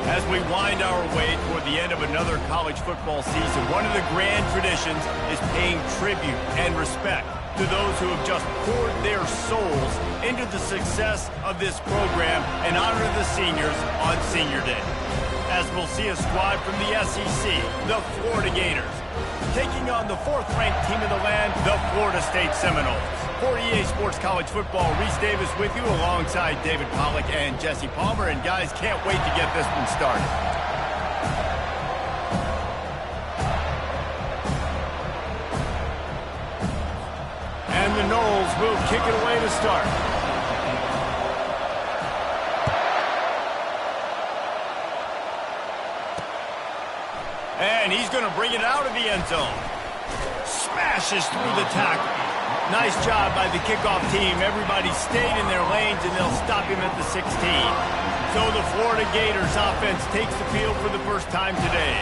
As we wind our way toward the end of another college football season, one of the grand traditions is paying tribute and respect to those who have just poured their souls into the success of this program and honor the seniors on Senior Day. As we'll see a squad from the SEC, the Florida Gators, taking on the fourth-ranked team in the land, the Florida State Seminoles. For EA Sports College Football, Reese Davis with you alongside David Pollack and Jesse Palmer. And guys, can't wait to get this one started. And the Noles will kick it away to start. And he's going to bring it out of the end zone. Smashes through the tackle. Nice job by the kickoff team. Everybody stayed in their lanes, and they'll stop him at the 16. So the Florida Gators offense takes the field for the first time today.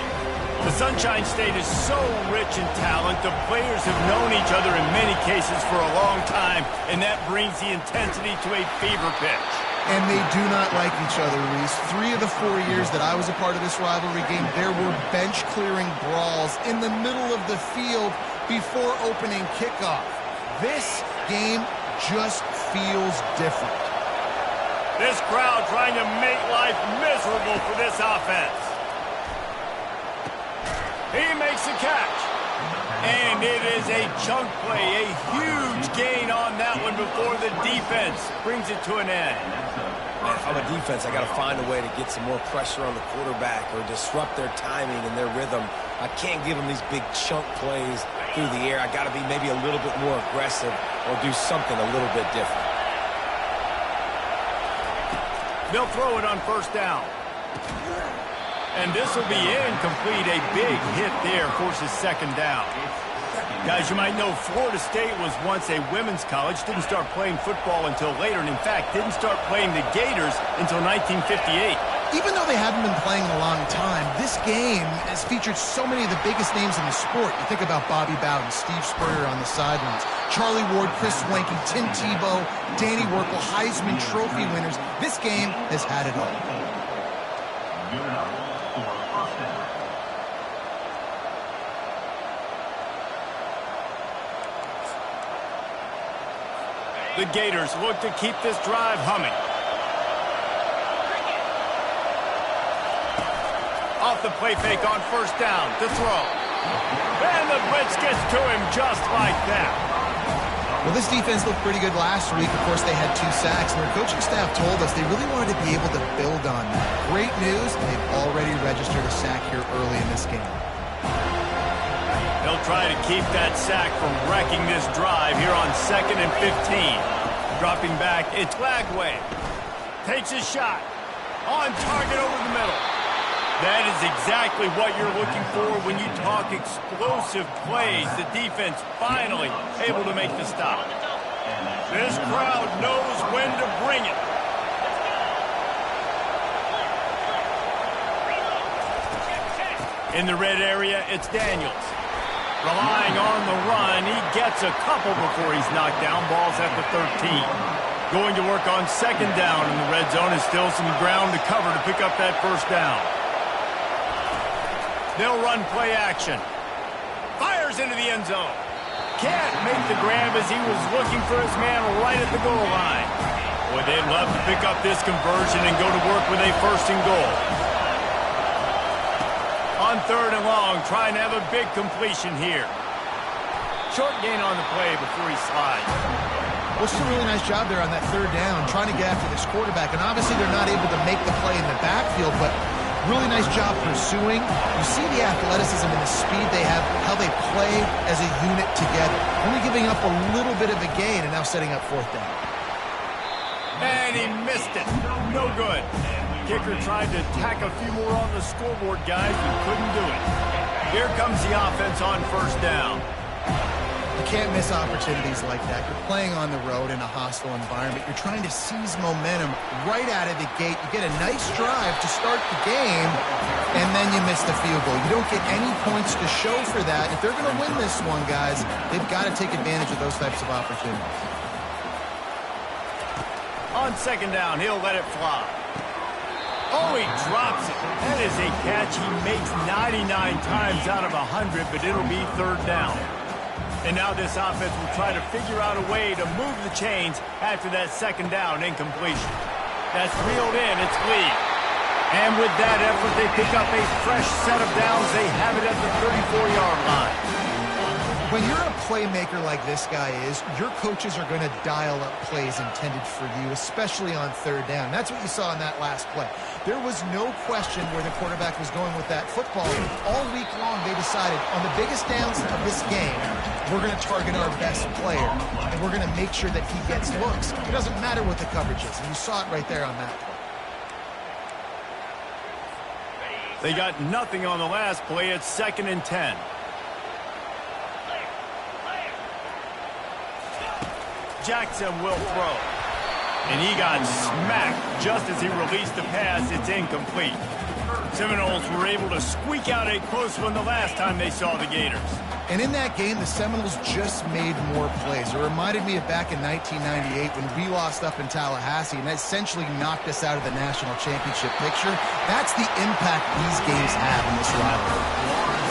The Sunshine State is so rich in talent. The players have known each other in many cases for a long time, and that brings the intensity to a fever pitch. And they do not like each other, Reese. 3 of the 4 years that I was a part of this rivalry game, there were bench-clearing brawls in the middle of the field before opening kickoff. This game just feels different. This crowd trying to make life miserable for this offense. He makes a catch. And it is a chunk play, a huge gain on that one before the defense brings it to an end. Man, if I'm a defense, I got to find a way to get some more pressure on the quarterback or disrupt their timing and their rhythm. I can't give them these big chunk plays through the air. I got to be maybe a little bit more aggressive or do something a little bit different. They'll throw it on first down. And this will be incomplete. A big hit there forces second down. Guys, you might know Florida State was once a women's college, didn't start playing football until later, and in fact, didn't start playing the Gators until 1958. Even though they haven't been playing in a long time, this game has featured so many of the biggest names in the sport. You think about Bobby Bowden, Steve Spurrier on the sidelines, Charlie Ward, Chris Swanky, Tim Tebow, Danny Werkel, Heisman Trophy winners. This game has had it all. The Gators look to keep this drive humming. Off the play fake on first down to throw. And the blitz gets to him just like that. Well, this defense looked pretty good last week. Of course, they had 2 sacks, and their coaching staff told us they really wanted to be able to build on that. Great news, they've already registered a sack here early in this game. They'll try to keep that sack from wrecking this drive here on 2nd and 15. Dropping back, it's Lagway. Takes a shot. On target over the middle. That is exactly what you're looking for when you talk explosive plays. The defense finally able to make the stop. This crowd knows when to bring it. In the red area, it's Daniels. Relying on the run, he gets a couple before he's knocked down. Ball's at the 13. Going to work on second down in the red zone. Is still some ground to cover to pick up that first down. They'll run play action. Fires into the end zone. Can't make the grab as he was looking for his man right at the goal line. Boy, they'd love to pick up this conversion and go to work with a first and goal. On 3rd and long, trying to have a big completion here. Short gain on the play before he slides. Well, it's a really nice job there on that 3rd down, trying to get after this quarterback. And obviously, they're not able to make the play in the backfield, but really nice job pursuing. You see the athleticism and the speed they have, how they play as a unit together. Only giving up a little bit of a gain and now setting up 4th down. And he missed it. No good. Kicker tried to tack a few more on the scoreboard, guys, but couldn't do it. Here comes the offense on first down. You can't miss opportunities like that. You're playing on the road in a hostile environment. You're trying to seize momentum right out of the gate. You get a nice drive to start the game, and then you miss the field goal. You don't get any points to show for that. If they're going to win this one, guys, they've got to take advantage of those types of opportunities. On second down, he'll let it fly. Oh, he drops it. That is a catch he makes 99 times out of 100, but it'll be third down. And now this offense will try to figure out a way to move the chains after that second down incompletion. That's reeled in. It's Lee. And with that effort, they pick up a fresh set of downs. They have it at the 34-yard line. When you're a playmaker like this guy is, your coaches are going to dial up plays intended for you, especially on third down. That's what you saw in that last play. There was no question where the quarterback was going with that football. All week long, they decided on the biggest downs of this game, we're going to target our best player, and we're going to make sure that he gets looks. It doesn't matter what the coverage is, and you saw it right there on that play. They got nothing on the last play. It's 2nd and 10. Jackson will throw. And he got smacked just as he released the pass. It's incomplete. Seminoles were able to squeak out a close one the last time they saw the Gators. And in that game, the Seminoles just made more plays. It reminded me of back in 1998 when we lost up in Tallahassee and that essentially knocked us out of the national championship picture. That's the impact these games have in this rivalry.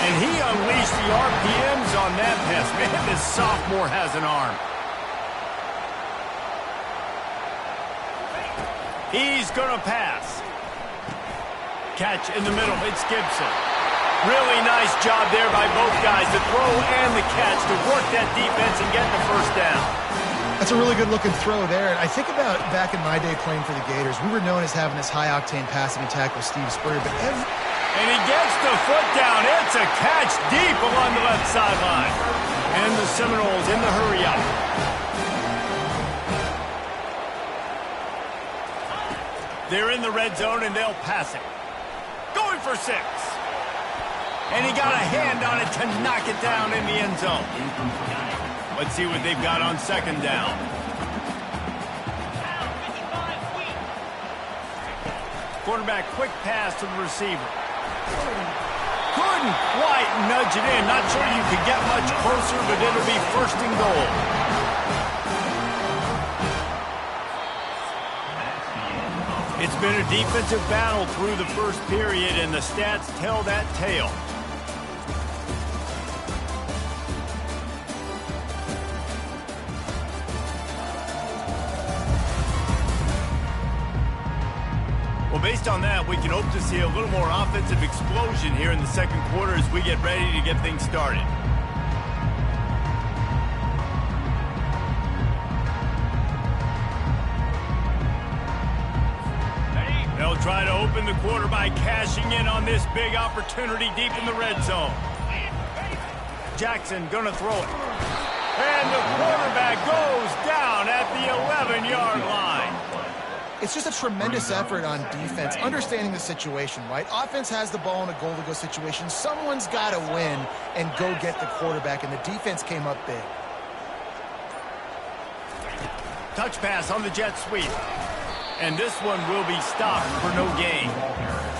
And he unleashed the RPMs on that pass. Man, this sophomore has an arm. He's going to pass. Catch in the middle. It's Gibson. Really nice job there by both guys, the throw and the catch, to work that defense and get the first down. That's a really good-looking throw there. And I think about back in my day playing for the Gators, we were known as having this high-octane passing attack with Steve Spurrier. And he gets the foot down. It's a catch deep along the left sideline. And the Seminoles in the hurry-up. They're in the red zone, and they'll pass it. Going for 6. And he got a hand on it to knock it down in the end zone. Let's see what they've got on 2nd down. Quarterback, quick pass to the receiver. Couldn't quite nudge it in. Not sure you could get much closer, but it'll be 1st and goal. It's been a defensive battle through the first period, and the stats tell that tale. Well, based on that, we can hope to see a little more offensive explosion here in the second quarter as we get ready to get things started. They'll try to open the quarter by cashing in on this big opportunity deep in the red zone. Jackson gonna throw it. And the quarterback goes down at the 11-yard line. It's just a tremendous effort on defense, understanding the situation, right? Offense has the ball in a goal-to-go situation. Someone's got to win and go get the quarterback, and the defense came up big. Touch pass on the jet sweep. And this one will be stopped for no gain.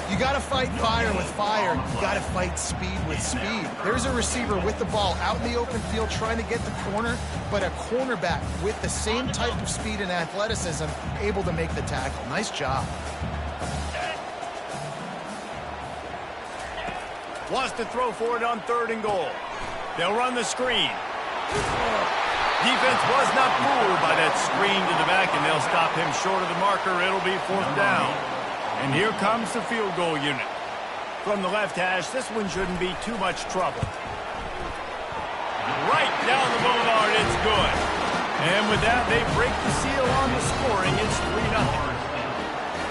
You got to fight fire with fire. You got to fight speed with speed. There's a receiver with the ball out in the open field trying to get the corner, but a cornerback with the same type of speed and athleticism able to make the tackle. Nice job. Wants to throw for it on 3rd and goal. They'll run the screen. Defense was not fooled by that screen to the back, and they'll stop him short of the marker. It'll be 4th down. And here comes the field goal unit. From the left hash, this one shouldn't be too much trouble. Right down the boulevard, it's good. And with that, they break the seal on the scoring. It's 3-0.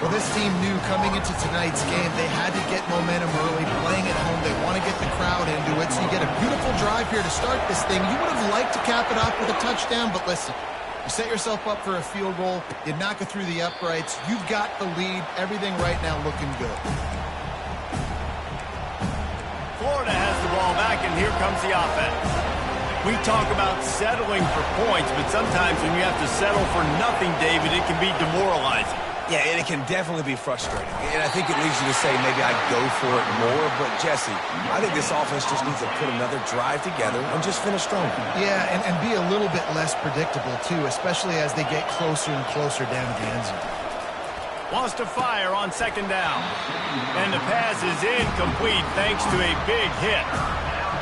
Well, this team knew coming into tonight's game they had to get momentum early, playing at home. They want to get the crowd into it, so you get a beautiful drive here to start this thing. You would have liked to cap it off with a touchdown, but listen, you set yourself up for a field goal, you knock it through the uprights, you've got the lead, everything right now looking good. Florida has the ball back, and here comes the offense. We talk about settling for points, but sometimes when you have to settle for nothing, David, it can be demoralizing. Yeah, and it can definitely be frustrating. And I think it leads you to say maybe I'd go for it more. But, Jesse, I think this offense just needs to put another drive together and just finish strong. Yeah, and be a little bit less predictable, too, especially as they get closer and closer down to the end zone. Wants to fire on second down. And the pass is incomplete thanks to a big hit.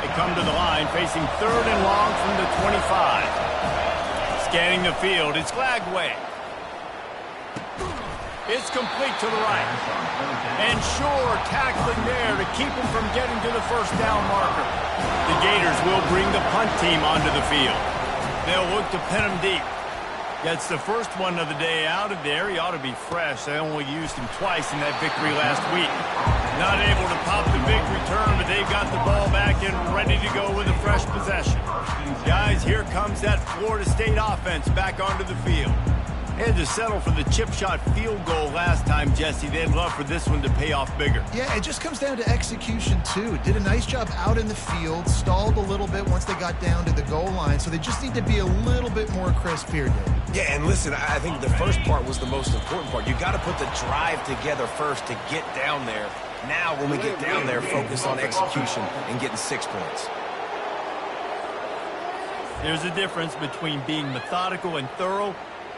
They come to the line facing third and long from the 25. Scanning the field, it's Glagway. It's complete to the right. And Shore tackling there to keep him from getting to the first down marker. The Gators will bring the punt team onto the field. They'll look to pin him deep. Gets the first one of the day out of there. He ought to be fresh. They only used him twice in that victory last week. Not able to pop the big return, but they've got the ball back and ready to go with a fresh possession. Guys, here comes that Florida State offense back onto the field. Had to settle for the chip shot field goal last time, Jesse. They'd love for this one to pay off bigger. Yeah, it just comes down to execution, too. Did a nice job out in the field, stalled a little bit once they got down to the goal line, so they just need to be a little bit more crisp here, Dave. Yeah, and listen, I think the first part was the most important part. You got to put the drive together first to get down there. Now, when we get down there, focus on execution and getting 6 points. There's a difference between being methodical and thorough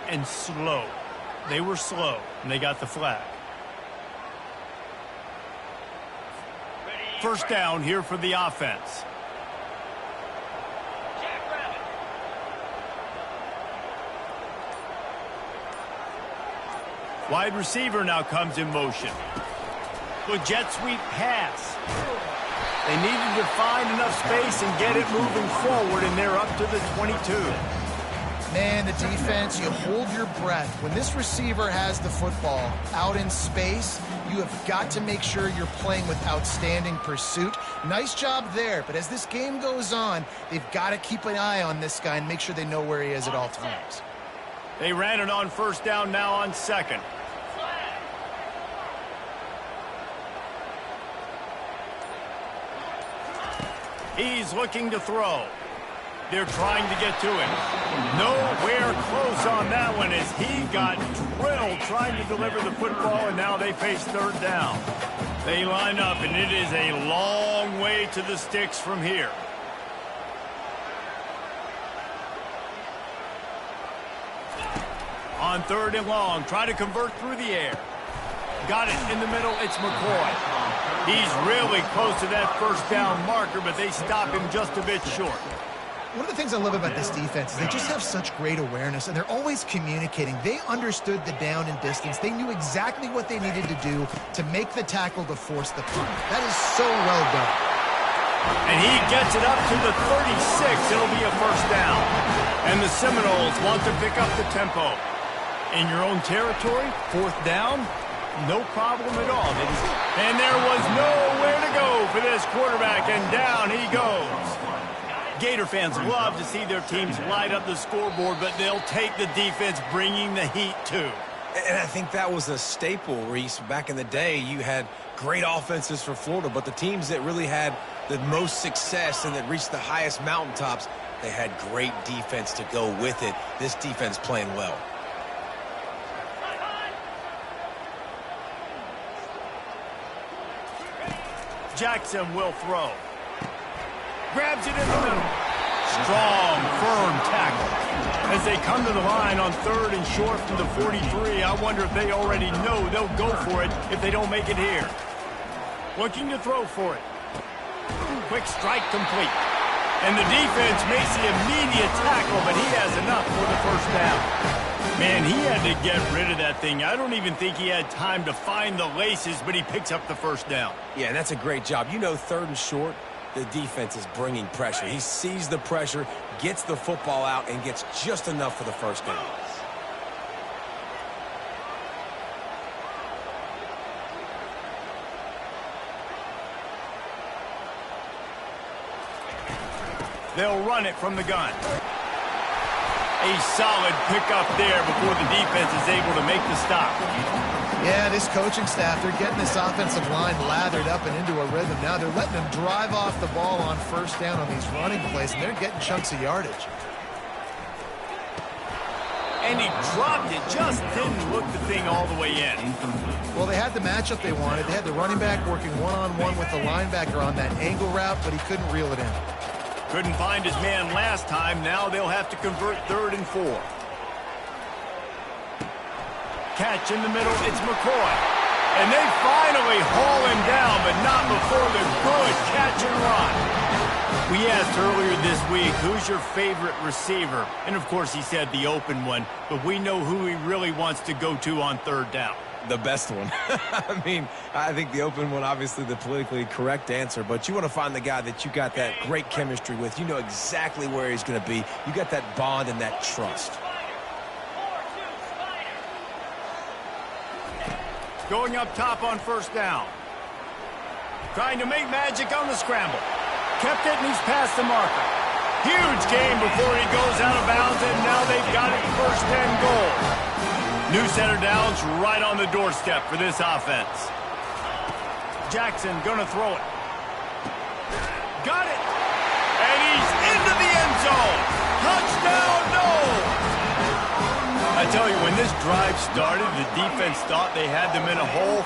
and slow. They were slow, and they got the flag. First down here for the offense. Wide receiver now comes in motion. With jet sweep pass. They needed to find enough space and get it moving forward, and they're up to the 22. Man, the defense, you hold your breath. When this receiver has the football out in space, you have got to make sure you're playing with outstanding pursuit. Nice job there, but as this game goes on, they've got to keep an eye on this guy and make sure they know where he is at all times. They ran it on first down, now on second. He's looking to throw. They're trying to get to him. Nowhere close on that one as he got drilled trying to deliver the football, and now they face third down. They line up, and it is a long way to the sticks from here. On third and long, try to convert through the air. Got it in the middle, it's McCoy. He's really close to that first down marker, but they stop him just a bit short. One of the things I love about this defense is they just have such great awareness, and they're always communicating. They understood the down and distance. They knew exactly what they needed to do to make the tackle to force the punt. That is so well done. And he gets it up to the 36. It'll be a first down. And the Seminoles want to pick up the tempo. In your own territory, fourth down, no problem at all. And there was nowhere to go for this quarterback, and down he goes. Gator fans love to see their teams light up the scoreboard, but they'll take the defense bringing the heat too. And I think that was a staple, Reese. Back in the day, you had great offenses for Florida, but the teams that really had the most success and that reached the highest mountaintops, they had great defense to go with it. This defense playing well. Jackson will throw. Grabs it in the middle. Strong, firm tackle. As they come to the line on third and short from the 43, I wonder if they already know they'll go for it if they don't make it here. Looking to throw for it. Quick strike complete. And the defense makes the immediate tackle, but he has enough for the first down. Man, he had to get rid of that thing. I don't even think he had time to find the laces, but he picks up the first down. Yeah, and that's a great job. You know, third and short, the defense is bringing pressure. He sees the pressure, gets the football out, and gets just enough for the first down. They'll run it from the gun. A solid pickup there before the defense is able to make the stop. Yeah, this coaching staff, they're getting this offensive line lathered up and into a rhythm. Now they're letting them drive off the ball on first down on these running plays, and they're getting chunks of yardage. And he dropped it, just didn't look the thing all the way in. Well, they had the matchup they wanted. They had the running back working one-on-one with the linebacker on that angle route, but he couldn't reel it in. Couldn't find his man last time. Now they'll have to convert third and 4. Catch in the middle, it's McCoy. And they finally haul him down, but not before the good catch and run. We asked earlier this week, who's your favorite receiver? And, of course, he said the open one, but we know who he really wants to go to on third down. The best one. I mean, I think the open one, obviously the politically correct answer, but you want to find the guy that you got that great chemistry with. You know exactly where he's going to be. You got that bond and that trust. Going up top on first down. Trying to make magic on the scramble. Kept it, and he's past the marker. Huge game before he goes out of bounds, and now they've got it first and goal. New center downs right on the doorstep for this offense. Jackson gonna throw it. Got it! And he's into the end zone! Touchdown, no! I tell you, when this drive started, the defense thought they had them in a hole.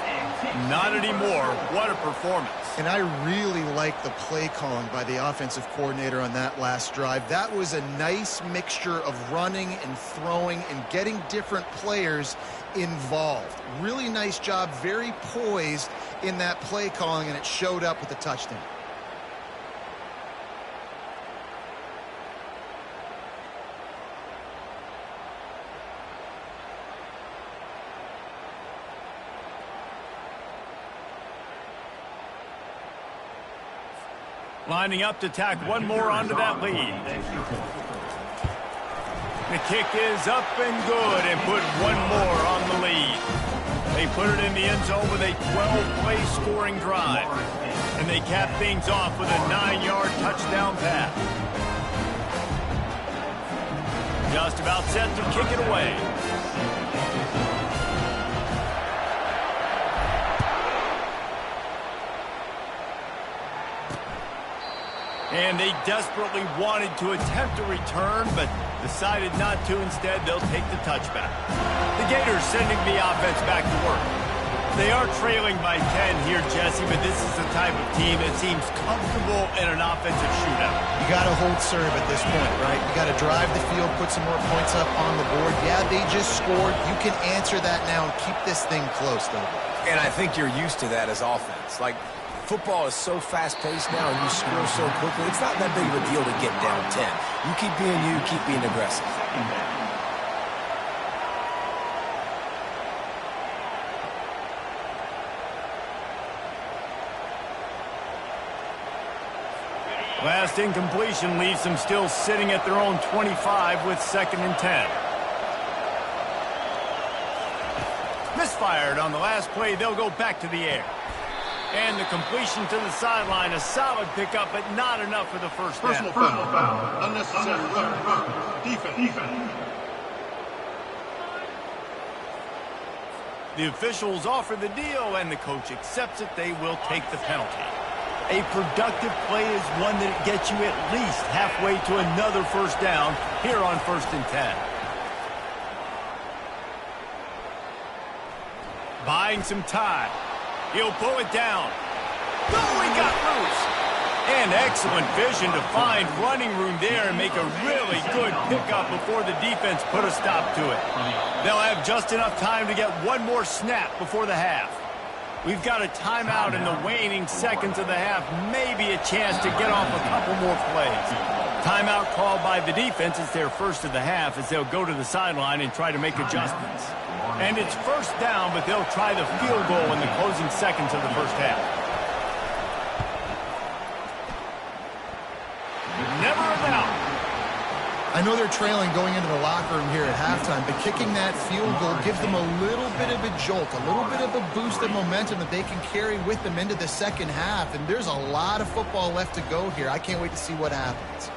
Not anymore. What a performance. And I really like the play calling by the offensive coordinator on that last drive. That was a nice mixture of running and throwing and getting different players involved. Really nice job, very poised in that play calling, and it showed up with a touchdown. Lining up to tack one more onto that lead. The kick is up and good and put one more on the lead. They put it in the end zone with a 12-play scoring drive. And they cap things off with a 9-yard touchdown pass. Just about set to kick it away. And they desperately wanted to attempt a return, but decided not to. Instead, they'll take the touchback. The Gators sending the offense back to work. They are trailing by 10 here, Jesse, but this is the type of team that seems comfortable in an offensive shootout. You got to hold serve at this point, right? You got to drive the field, put some more points up on the board. Yeah, they just scored. You can answer that now and keep this thing close, though. And I think you're used to that as offense. Like, football is so fast-paced now and you score so quickly, it's not that big of a deal to get down 10. You keep being you, keep being aggressive. Last incompletion leaves them still sitting at their own 25 with 2nd and 10. Misfired on the last play. They'll go back to the air. And the completion to the sideline, a solid pickup, but not enough for the first down. Personal foul. Unnecessary defense. The officials offer the deal, and the coach accepts it. They will take the penalty. A productive play is one that gets you at least halfway to another first down here on 1st and 10. Buying some time. He'll pull it down. Oh, he got loose. And excellent vision to find running room there and make a really good pickup before the defense put a stop to it. They'll have just enough time to get one more snap before the half. We've got a timeout in the waning seconds of the half. Maybe a chance to get off a couple more plays. Timeout called by the defense. It's their first of the half as they'll go to the sideline and try to make adjustments. And it's first down, but they'll try the field goal in the closing seconds of the first half. Never a doubt. I know they're trailing going into the locker room here at halftime, but kicking that field goal gives them a little bit of a jolt, a little bit of a boost of momentum that they can carry with them into the second half. And there's a lot of football left to go here. I can't wait to see what happens.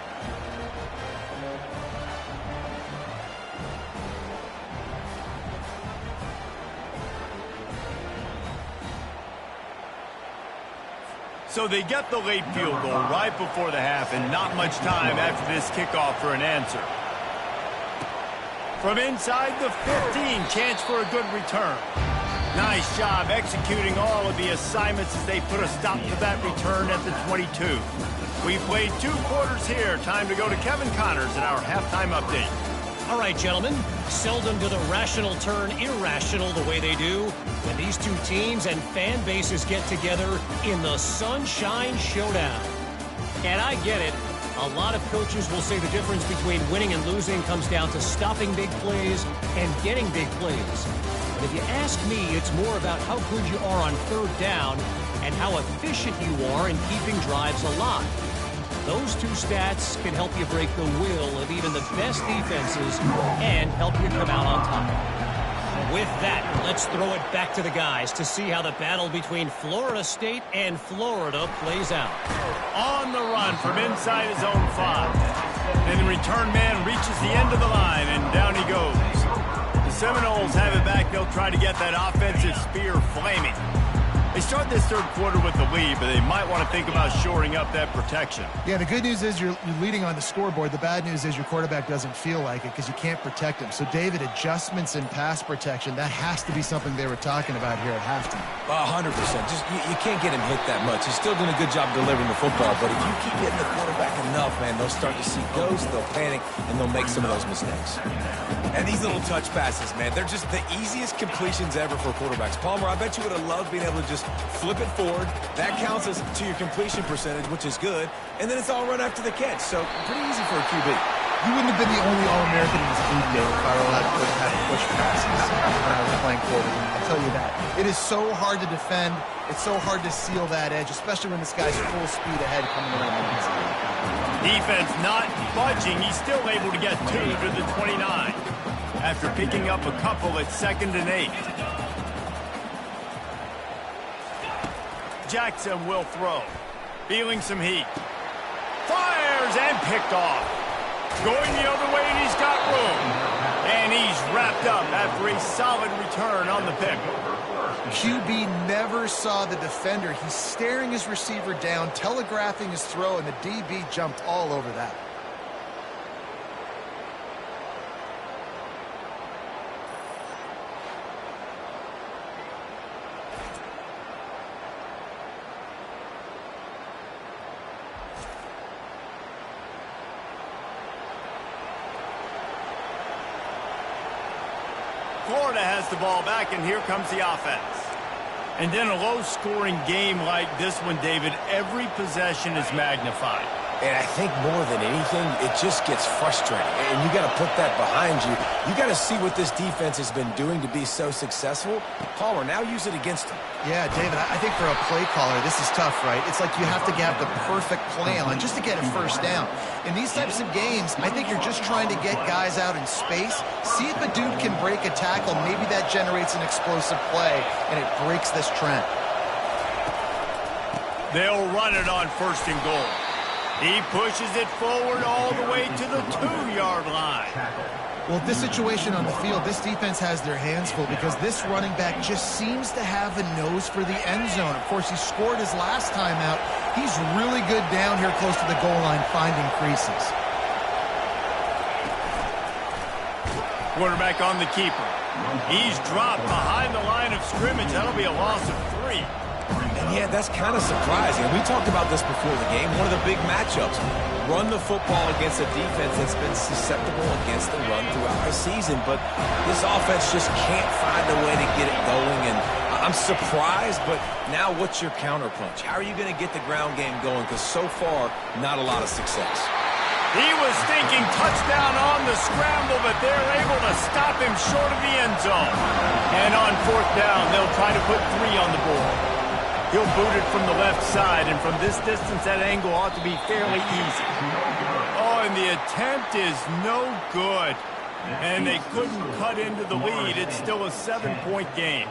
So they get the late field goal right before the half, and not much time after this kickoff for an answer. From inside the 15, chance for a good return. Nice job executing all of the assignments as they put a stop to that return at the 22. We played 2 quarters here. Time to go to Kevin Connors in our halftime update. All right, gentlemen, seldom do the rational turn irrational the way they do when these two teams and fan bases get together in the Sunshine Showdown. And I get it. A lot of coaches will say the difference between winning and losing comes down to stopping big plays and getting big plays. But if you ask me, it's more about how good you are on third down and how efficient you are in keeping drives alive. Those two stats can help you break the will of even the best defenses and help you come out on top. With that, let's throw it back to the guys to see how the battle between Florida State and Florida plays out. On the run from inside his own 5. And the return man reaches the end of the line, and down he goes. The Seminoles have it back. They'll try to get that offensive spear flaming. They start this third quarter with the lead, but they might want to think about shoring up that protection. Yeah, the good news is you're leading on the scoreboard. The bad news is your quarterback doesn't feel like it because you can't protect him. So, David, adjustments in pass protection, that has to be something they were talking about here at halftime. 100%. Just you can't get him hit that much. He's still doing a good job delivering the football, but if you keep hitting the quarterback enough, man, they'll start to see ghosts, they'll panic, and they'll make some of those mistakes. And these little touch passes, man, they're just the easiest completions ever for quarterbacks. Palmer, I bet you would have loved being able to just flip it forward. That counts as to your completion percentage, which is good. And then it's all run after the catch. So pretty easy for a QB. You wouldn't have been the only All-American in this league, Dave, if I were allowed to have push passes when I was playing quarterback. I'll tell you that. It is so hard to defend. It's so hard to seal that edge, especially when this guy's full speed ahead coming around the inside. Defense not budging. He's still able to get 2 to the 29 after picking up a couple at 2nd and 8. Jackson will throw. Feeling some heat. Fires and picked off. Going the other way, and he's got room. And he's wrapped up after a solid return on the pick. QB never saw the defender. He's staring his receiver down, telegraphing his throw, and the DB jumped all over that. Florida has the ball back, and here comes the offense. And in a low-scoring game like this one, David, every possession is magnified. And I think more than anything, it just gets frustrating. And you got to put that behind you. You got to see what this defense has been doing to be so successful. Palmer, now use it against them. Yeah, David, I think for a play caller, this is tough, right? It's like you have to have the perfect play on just to get a first down. In these types of games, I think you're just trying to get guys out in space, see if a dude can break a tackle. Maybe that generates an explosive play, and it breaks this trend. They'll run it on 1st and goal. He pushes it forward all the way to the 2-yard line. Well, this situation on the field, this defense has their hands full because this running back just seems to have a nose for the end zone. Of course, he scored his last time out. He's really good down here close to the goal line, finding creases. Quarterback on the keeper. He's dropped behind the line of scrimmage. That'll be a loss of 3. And yeah, that's kind of surprising. We talked about this before the game. One of the big matchups. Run the football against a defense that's been susceptible against the run throughout the season. But this offense just can't find a way to get it going. And I'm surprised, but now what's your counterpunch? How are you going to get the ground game going? Because so far, not a lot of success. He was thinking touchdown on the scramble, but they're able to stop him short of the end zone. And on 4th down, they'll try to put 3 on the board. He'll boot it from the left side, and from this distance, that angle ought to be fairly easy. Oh, and the attempt is no good. And they couldn't cut into the lead. It's still a 7-point game.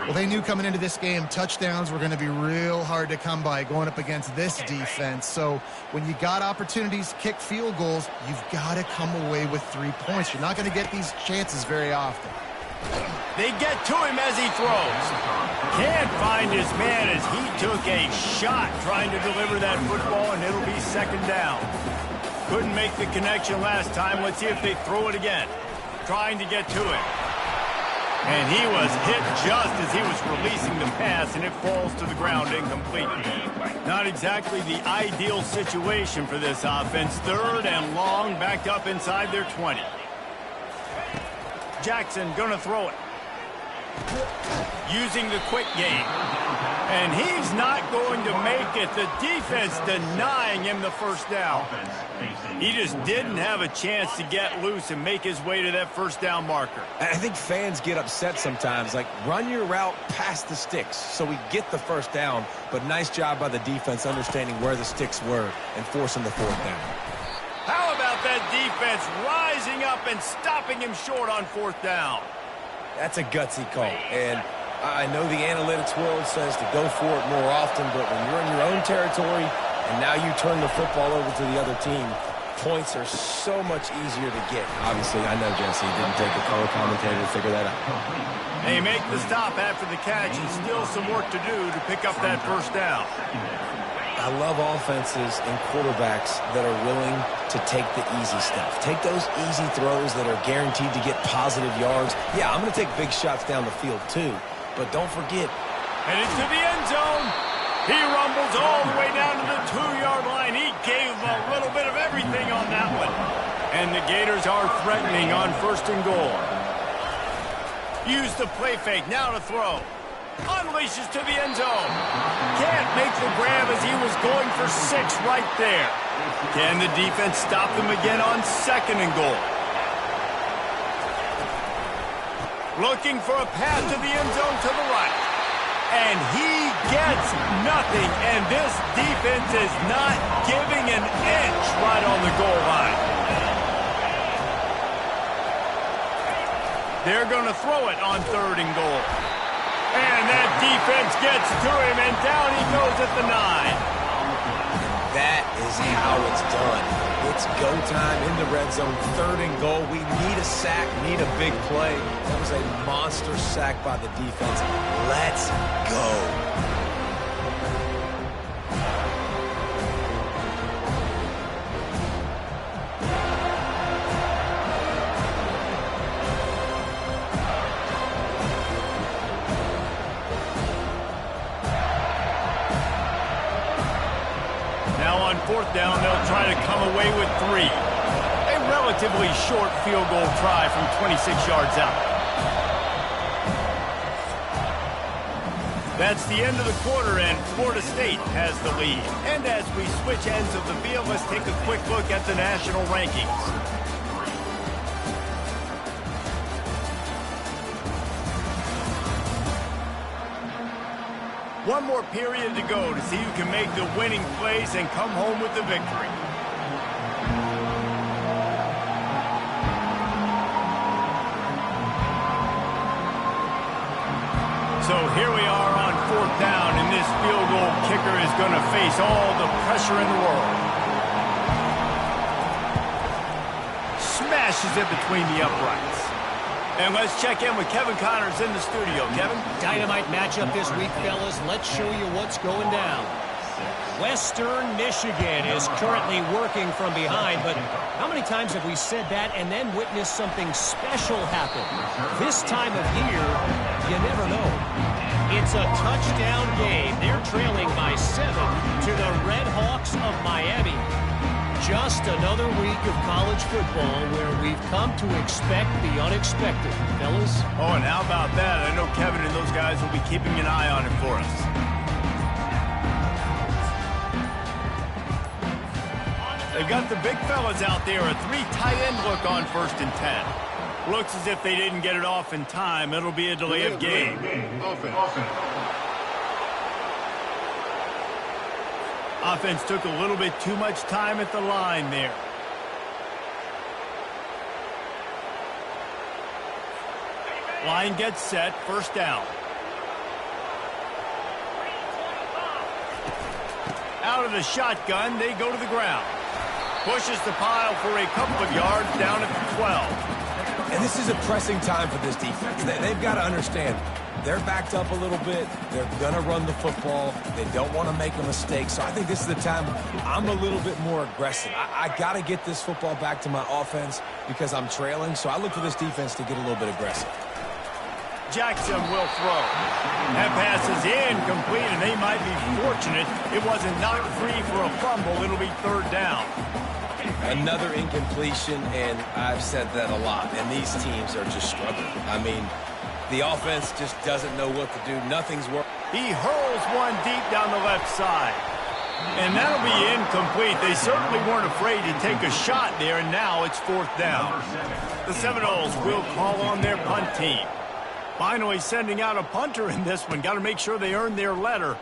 Well, they knew coming into this game, touchdowns were going to be real hard to come by going up against this defense. So when you got opportunities to kick field goals, you've got to come away with 3 points. You're not going to get these chances very often. They get to him as he throws. Can't find his man as he took a shot trying to deliver that football, and it'll be 2nd down. Couldn't make the connection last time. Let's see if they throw it again. Trying to get to it. And he was hit just as he was releasing the pass, and it falls to the ground incomplete. Not exactly the ideal situation for this offense. 3rd and long, backed up inside their 20. Jackson gonna throw it. Using the quick game. And he's not going to make it. The defense denying him the first down. He just didn't have a chance to get loose and make his way to that first down marker. I think fans get upset sometimes. Like, run your route past the sticks so we get the first down. But nice job by the defense understanding where the sticks were and forcing the fourth down. How about that defense rising up and stopping him short on fourth down? That's a gutsy call. And I know the analytics world says to go for it more often, but when you're in your own territory and now you turn the football over to the other team, points are so much easier to get. Obviously, I know, Jesse, it didn't take a color commentator to figure that out. They make the stop after the catch, and still some work to do to pick up that first down. I love offenses and quarterbacks that are willing to take the easy stuff. Take those easy throws that are guaranteed to get positive yards. Yeah, I'm going to take big shots down the field too, but don't forget. Headed to the end zone. He rumbles all the way down to the 2-yard line. He gave a little bit of everything on that one. And the Gators are threatening on first and goal. Use the play fake, now to throw. Unleashes to the end zone. Can't make the grab as he was going for 6 right there. Can the defense stop them again on second and goal? Looking for a pass to the end zone to the right. And he gets nothing. And this defense is not giving an inch right on the goal line. They're going to throw it on third and goal. And that defense gets to him, and down he goes at the 9. That is how it's done. It's go time in the red zone, third and goal. We need a sack, need a big play. That was a monster sack by the defense. Let's go. Fourth down, they'll try to come away with 3. A relatively short field goal try from 26 yards out. That's the end of the quarter, and Florida State has the lead. And as we switch ends of the field, let's take a quick look at the national rankings. One more period to go to see who can make the winning plays and come home with the victory. So here we are on fourth down, and this field goal kicker is going to face all the pressure in the world. Smashes it between the uprights. And let's check in with Kevin Connors in the studio. Kevin? Dynamite matchup this week, fellas. Let's show you what's going down. Western Michigan is currently working from behind, but how many times have we said that and then witnessed something special happen? This time of year, you never know. It's a touchdown game. They're trailing by 7 to the Red Hawks of Miami. Just another week of college football where we've come to expect the unexpected, fellas. Oh, and how about that? I know Kevin and those guys will be keeping an eye on it for us. They've got the big fellas out there, a 3 tight end look on first and 10. Looks as if they didn't get it off in time. It'll be a delay of game. Offense took a little bit too much time at the line there. Line gets set, first down. Out of the shotgun, they go to the ground. Pushes the pile for a couple of yards down at the 12. And this is a pressing time for this defense. They've got to understand, they're backed up a little bit. They're going to run the football. They don't want to make a mistake. So I think this is the time I'm a little bit more aggressive. I got to get this football back to my offense because I'm trailing. So I look for this defense to get a little bit aggressive. Jackson will throw. That pass is incomplete, and they might be fortunate it wasn't knocked free for a fumble. It'll be third down. Another incompletion, and I've said that a lot, and these teams are just struggling. I mean, the offense just doesn't know what to do. Nothing's working. He hurls one deep down the left side. And that'll be incomplete. They certainly weren't afraid to take a shot there, and now it's 4th down. The Seminoles will call on their punt team. Finally sending out a punter in this one. Got to make sure they earn their letter.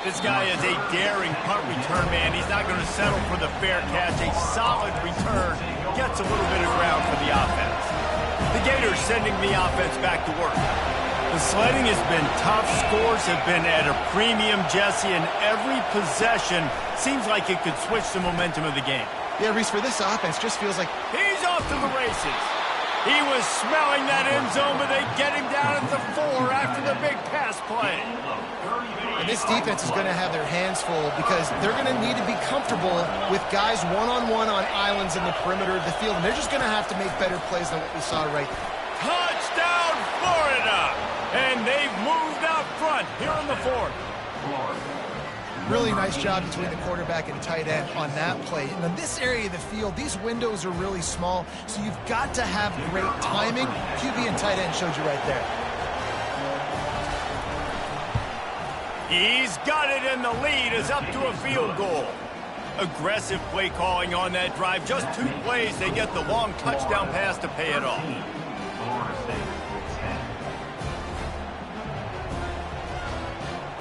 This guy is a daring punt return man. He's not going to settle for the fair catch. A solid return. Gets a little bit of ground for the offense. The Gators sending the offense back to work. The sledding has been tough. Scores have been at a premium, Jesse, and every possession seems like it could switch the momentum of the game. Yeah, Reese, for this offense, just feels like he's off to the races. He was smelling that end zone, but they get him down at the 4 after the big pass play. And this defense is going to have their hands full because they're going to need to be comfortable with guys one-on-one on islands in the perimeter of the field, and they're just going to have to make better plays than what we saw right there. Touchdown, Florida! And they've moved out front here in the 4th. Really nice job between the quarterback and tight end on that play. And in this area of the field, these windows are really small, so you've got to have great timing. QB and tight end showed you right there. He's got it, and the lead is up to a field goal. Aggressive play calling on that drive. Just 2 plays, they get the long touchdown pass to pay it off.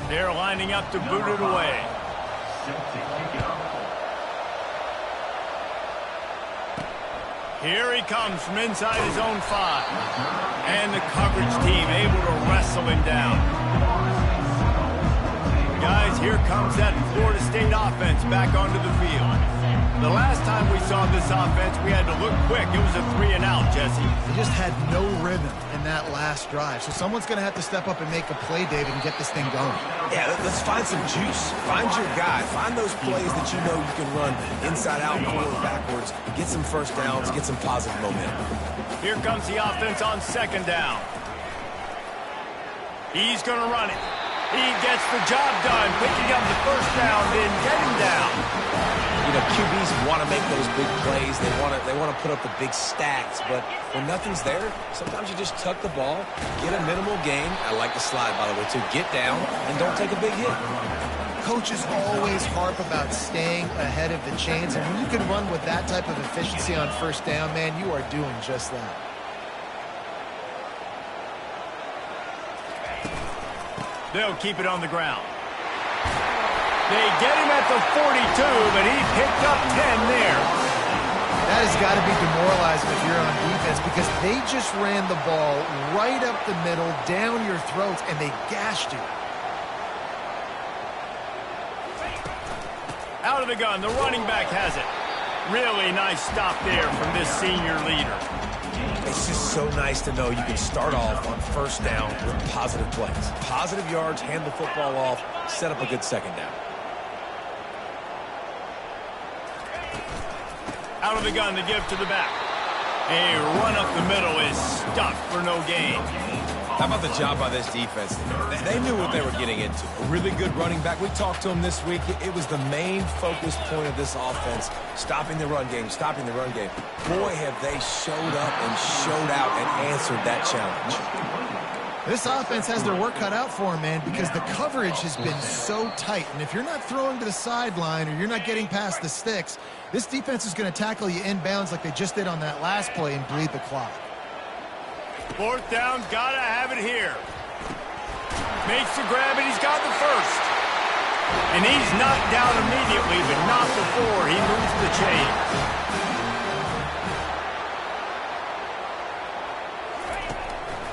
They're lining up to boot it away. Here he comes from inside his own 5. And the coverage team able to wrestle him down. Guys, here comes that Florida State offense back onto the field. The last time we saw this offense, we had to look quick. It was a 3-and-out, Jesse. They just had no rhythm in that last drive. So someone's going to have to step up and make a play, David, and get this thing going. Yeah, let's find some juice. Find your guy. Find those plays that you know you can run inside out, forward, backwards. Get some first downs. Get some positive momentum. Here comes the offense on 2nd down. He's going to run it. He gets the job done, picking up the first down, then getting down. You know, QBs want to make those big plays. They want to put up the big stats. But when nothing's there, sometimes you just tuck the ball, get a minimal gain. I like the slide, by the way, too. Get down and don't take a big hit. Coaches always harp about staying ahead of the chains. And when you can run with that type of efficiency on first down, man, you are doing just that. They'll keep it on the ground. They get him at the 42, but he picked up 10 there. That has got to be demoralizing if you're on defense because they just ran the ball right up the middle, down your throats, and they gashed you. Out of the gun, the running back has it. Really nice stop there from this senior leader. It's just so nice to know you can start off on first down with positive plays. Positive yards, hand the football off, set up a good second down. Out of the gun to give to the back. A run up the middle is stuffed for no gain. How about the job by this defense? They knew what they were getting into. A really good running back. We talked to him this week. It was the main focus point of this offense, stopping the run game, stopping the run game. Boy, have they showed up and showed out and answered that challenge. This offense has their work cut out for them, man, because the coverage has been so tight. And if you're not throwing to the sideline or you're not getting past the sticks, this defense is going to tackle you inbounds like they just did on that last play and bleed the clock. 4th down, gotta have it here. Makes the grab, and he's got the first. And he's knocked down immediately, but not before he moves the chains.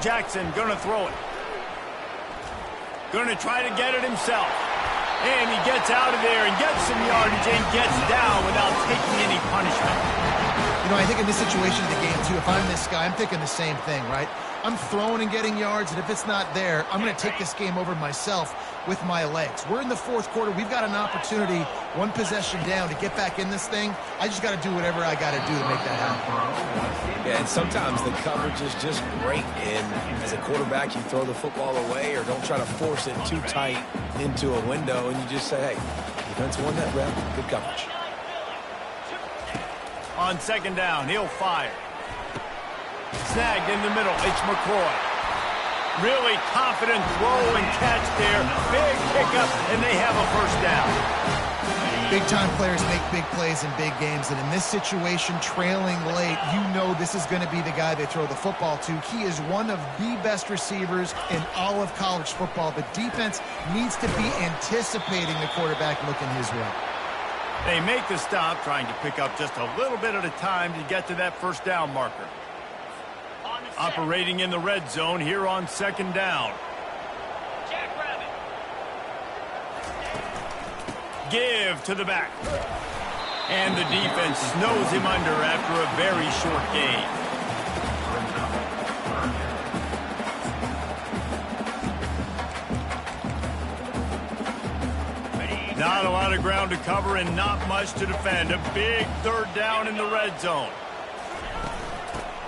Jackson gonna throw it. Gonna try to get it himself. And he gets out of there and gets some yardage and gets down without taking any punishment. You know, I think in this situation of the game, too, if I'm this guy, I'm thinking the same thing, right? I'm throwing and getting yards, and if it's not there, I'm going to take this game over myself with my legs. We're in the 4th quarter. We've got an opportunity, one possession down, to get back in this thing. I just got to do whatever I got to do to make that happen. Yeah, and sometimes the coverage is just great. And as a quarterback, you throw the football away or don't try to force it too tight into a window, and you just say, hey, defense won that rep, good coverage. On second down, he'll fire. Snagged in the middle, it's McCoy. Really confident throw and catch there. Big pickup, and they have a first down. Big-time players make big plays in big games, and in this situation, trailing late, you know this is going to be the guy they throw the football to. He is one of the best receivers in all of college football. The defense needs to be anticipating the quarterback looking his way. They make the stop, trying to pick up just a little bit at a time to get to that first down marker. Operating in the red zone here on second down. Give to the back. And the defense snows him under after a very short gain. Not a lot of ground to cover and not much to defend. A big third down in the red zone.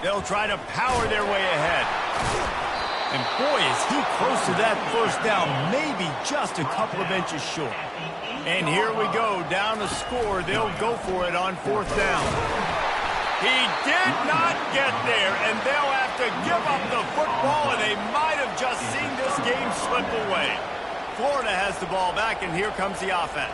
They'll try to power their way ahead. And boy, is he close to that first down, maybe just a couple of inches short. And here we go, down to score. They'll go for it on fourth down. He did not get there, and they'll have to give up the football, and they might have just seen this game slip away. Florida has the ball back, and here comes the offense.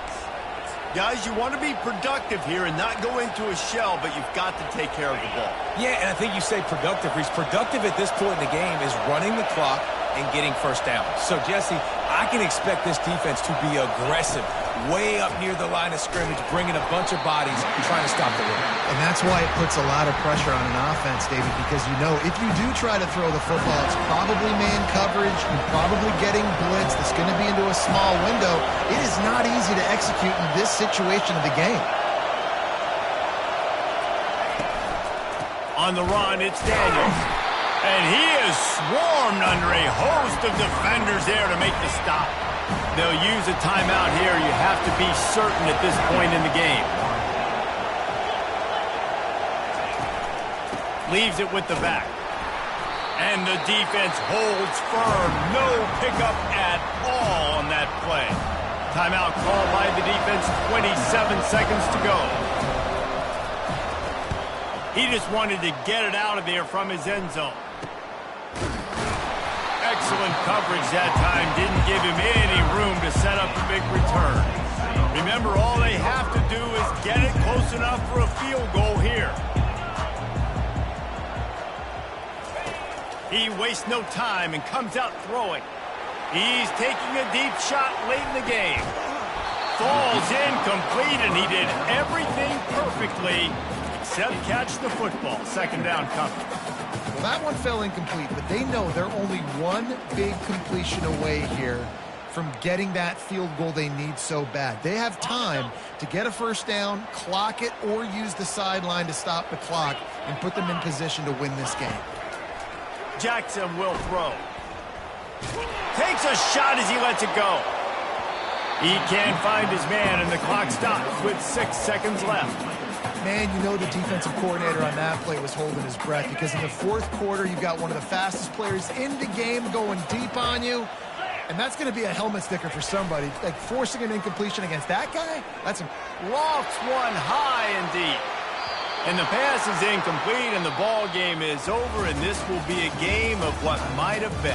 Guys, you want to be productive here and not go into a shell, but you've got to take care of the ball. Yeah, and I think you say productive. He's productive at this point in the game is running the clock and getting first down. So, Jesse, I can expect this defense to be aggressive, way up near the line of scrimmage, bringing a bunch of bodies, trying to stop the run. And that's why it puts a lot of pressure on an offense, David, because you know if you do try to throw the football, it's probably man coverage, you're probably getting blitz, that's going to be into a small window. It is not easy to execute in this situation of the game. On the run, it's Daniels. And he is swarmed under a host of defenders there to make the stop. They'll use a timeout here. You have to be certain at this point in the game. Leaves it with the back. And the defense holds firm. No pickup at all on that play. Timeout called by the defense. 27 seconds to go. He just wanted to get it out of there from his end zone. Excellent coverage that time. Didn't give him any room to set up a big return. Remember, all they have to do is get it close enough for a field goal here. He wastes no time and comes out throwing. He's taking a deep shot late in the game. Falls incomplete, and he did everything perfectly except catch the football. Second down coming. Well, that one fell incomplete, but they know they're only one big completion away here from getting that field goal they need so bad. They have time to get a first down, clock it, or use the sideline to stop the clock and put them in position to win this game. Jackson will throw. Takes a shot as he lets it go. He can't find his man, and the clock stops with 6 seconds left. Man, you know the defensive coordinator on that play was holding his breath, because in the fourth quarter, you've got one of the fastest players in the game going deep on you, and that's going to be a helmet sticker for somebody. Like, forcing an incompletion against that guy, that's a... Lofts one high and deep. And the pass is incomplete, and the ball game is over, and this will be a game of what might have been.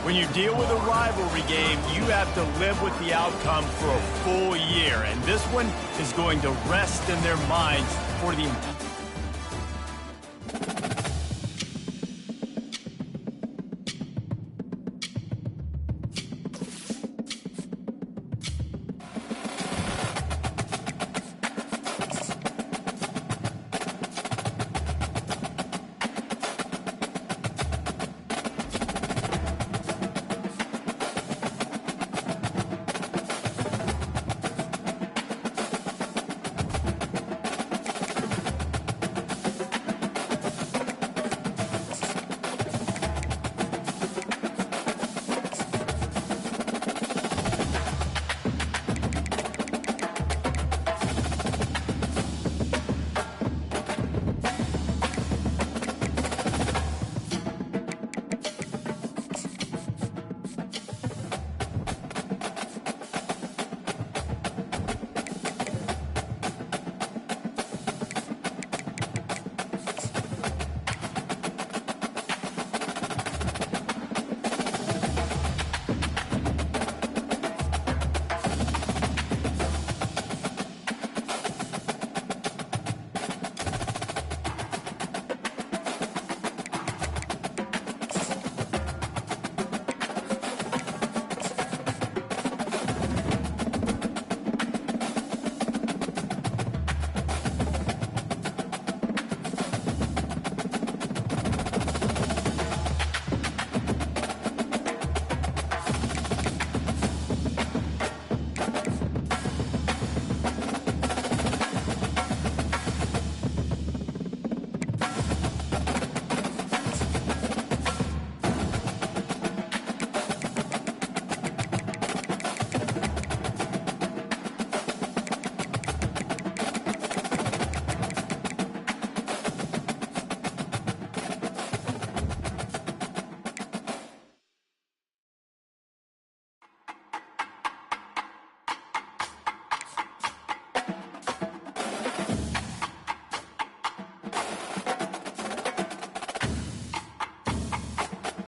When you deal with a rivalry game, you have to live with the outcome for a full year, and this one is going to rest in their minds for the entire